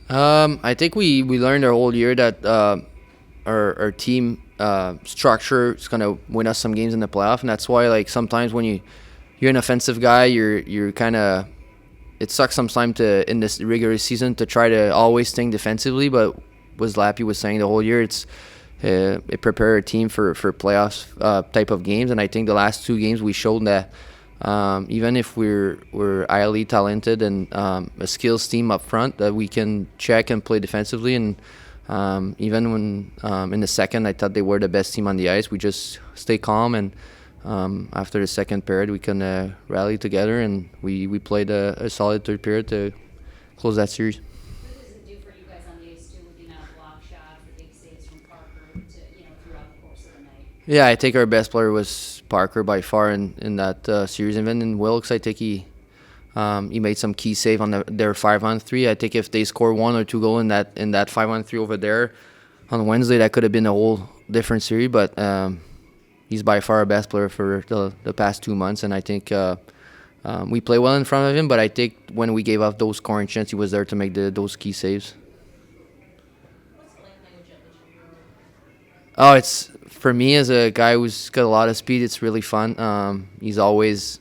I think we learned our whole year that our team structure is gonna win us some games in the playoff, and that's why like sometimes when you're an offensive guy, you're kind of it sucks sometimes to in this regular season to try to always think defensively, but was Lappy was saying the whole year it prepare a team for playoffs type of games, and I think the last two games we showed that even if we're highly talented and a skills team up front, that we can check and play defensively. And even when in the second, I thought they were the best team on the ice. We just stay calm, and after the second period, we can rally together, and we played a solid third period to close that series. What does it do for you guys on the ice too, with the amount of block shots, the big saves from Parker to throughout the course of the night? Yeah, I think our best player was Parker by far in that series. Even in Wilkes, I think he made some key save on their 5-on-3. I think if they score one or two goals in that 5-on-3 over there on Wednesday, that could have been a whole different series. But he's by far our best player for the past 2 months, and I think we play well in front of him. But I think when we gave up those scoring chances, he was there to make those key saves. What's it like playing with Jett Poirier? Oh, it's for me as a guy who's got a lot of speed. It's really fun. He's always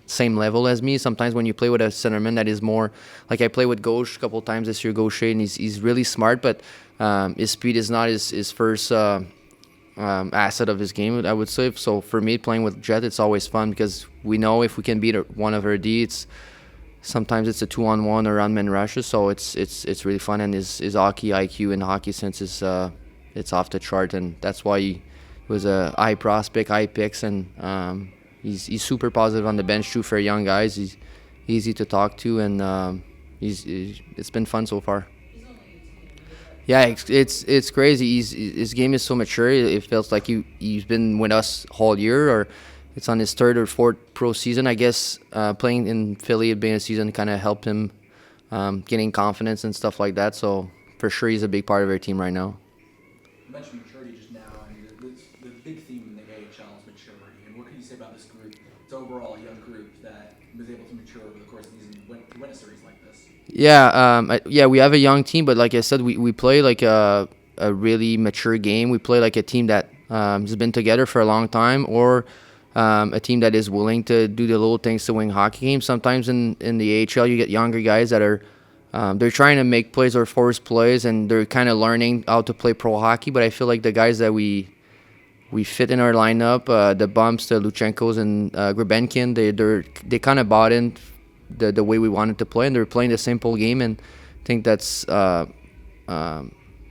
same level as me. Sometimes when you play with a centerman that is more like I play with Gauche a couple times this year, Gauche, and he's really smart, but his speed is not his first asset of his game, I would say. So for me, playing with Jett, it's always fun because we know if we can beat one of our D, sometimes it's a 2-on-1 or on-man rushes. So it's really fun, and his hockey IQ and hockey sense is it's off the chart, and that's why he was a high prospect, high picks, and he's super positive on the bench too for young guys. He's easy to talk to, and it's been fun so far. Yeah, it's crazy. His game is so mature. It feels like he's been with us whole year, or it's on his third or fourth pro season. I guess playing in Philly, being a season, kind of helped him getting confidence and stuff like that. So for sure, he's a big part of our team right now. You mentioned maturity just now, and the big theme in the AHL is maturity. And what can you say about this group? It's overall a young group that was able to mature over the course of the season to win a series like this. Yeah, we have a young team, but like I said, we play like a really mature game. We play like a team that has been together for a long time, or a team that is willing to do the little things to win hockey games. Sometimes in the AHL, you get younger guys that are they're trying to make plays or force plays, and they're kind of learning how to play pro hockey. But I feel like the guys that we fit in our lineup, the Bumps, the Luchenkos, and Grebenkin, they kind of bought in the way we wanted to play, and they're playing the simple game, and I think that's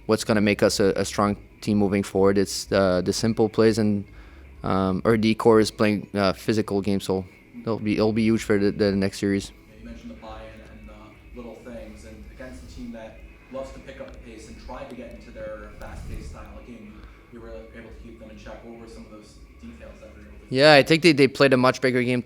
what's going to make us a strong team moving forward. It's the simple plays, and our D-core is playing physical game, so it'll be huge for the next series. Yeah, you mentioned the buy-in and little things, and against a team that loves to pick up the pace and try to get into their fast-paced style of game, you were able to keep them in check. What were some of those details that they were able to do? Yeah, I think they played a much better game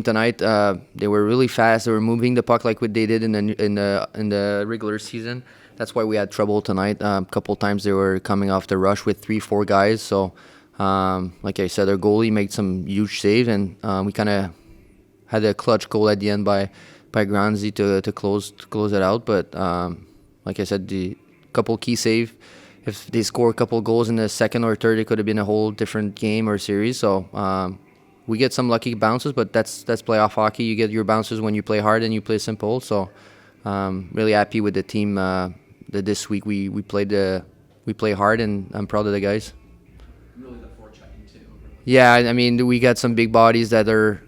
tonight. They were really fast. They were moving the puck like what they did in the regular season. That's why we had trouble tonight. A couple times they were coming off the rush with 3-4 guys. So, like I said, our goalie made some huge saves, and we kind of had a clutch goal at the end by Granzi to close it out. But like I said, the couple key save. If they score a couple goals in the second or third, it could have been a whole different game or series. So we get some lucky bounces, but that's playoff hockey. You get your bounces when you play hard and you play simple. So really happy with the team. That this week we play hard, and I'm proud of the guys. Really the forechecking too. Yeah, I mean we got some big bodies that are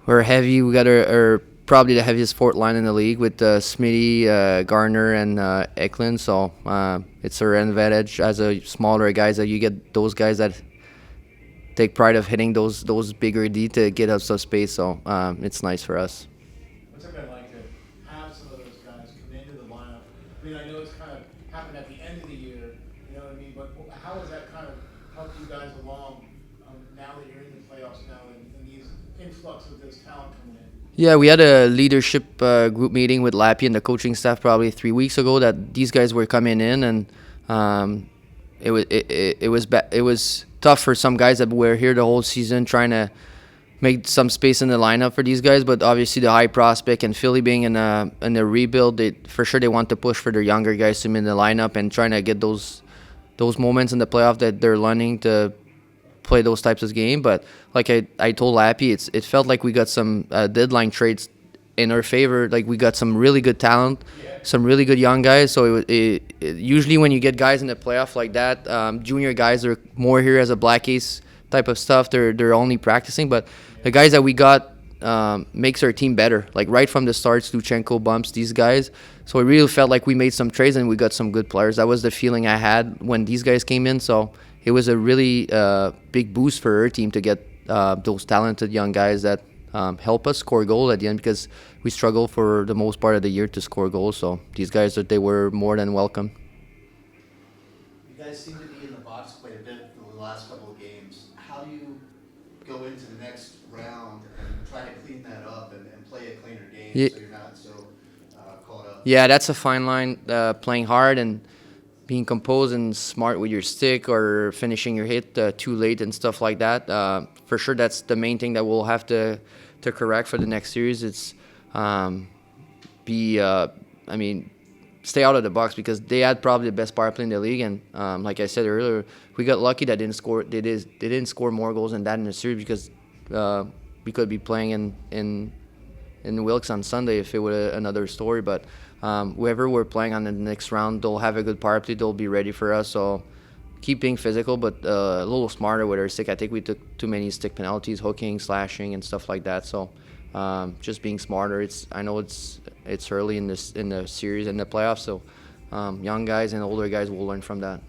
heavy. We got our probably the heaviest fourth line in the league with Smitty, Garner, and Eklund. So it's our advantage as a smaller guys that you get those guys that take pride of hitting those bigger D to get us some space. So it's nice for us. What's it been like to have some of those guys come into the lineup? I mean, I know it's kind of happened at the end of the year, you know what I mean? But how has that kind of helped you guys along now that you're in the playoffs now and these influx of this talent coming in? Yeah, we had a leadership group meeting with Lappy and the coaching staff probably 3 weeks ago that these guys were coming in, and it was tough for some guys that were here the whole season trying make some space in the lineup for these guys. But obviously, the high prospect and Philly being in a rebuild, for sure they want to push for their younger guys to be in the lineup and trying to get those moments in the playoff that they're learning to play those types of game. But like I told Lappy, it felt like we got some deadline trades in our favor. Like we got some really good talent, some really good young guys. So usually when you get guys in the playoff like that, junior guys are more here as a black ace type of stuff. They're only practicing, but the guys that we got makes our team better. Like right from the start, Sluchenko bumps these guys. So it really felt like we made some trades and we got some good players. That was the feeling I had when these guys came in. So it was a really big boost for our team to get those talented young guys that help us score goals at the end, because we struggle for the most part of the year to score goals. So these guys, they were more than welcome. You guys seem to be in the box quite a bit for the last couple of games. How do you go into the next round and try to clean that up and play a cleaner game Yeah. so you're not so caught up? Yeah, that's a fine line, playing hard and being composed and smart with your stick, or finishing your hit too late and stuff like that. For sure, that's the main thing that we'll have to correct for the next series. It's stay out of the box, because they had probably the best power play in the league. And like I said earlier, we got lucky that they didn't score more goals than that in the series, because we could be playing in Wilkes on Sunday if it were another story. But whoever we're playing on the next round, they'll have a good power play. They'll be ready for us. So keep being physical, but a little smarter with our stick. I think we took too many stick penalties, hooking, slashing, and stuff like that. So just being smarter. I know it's early in the series and the playoffs. So young guys and older guys will learn from that.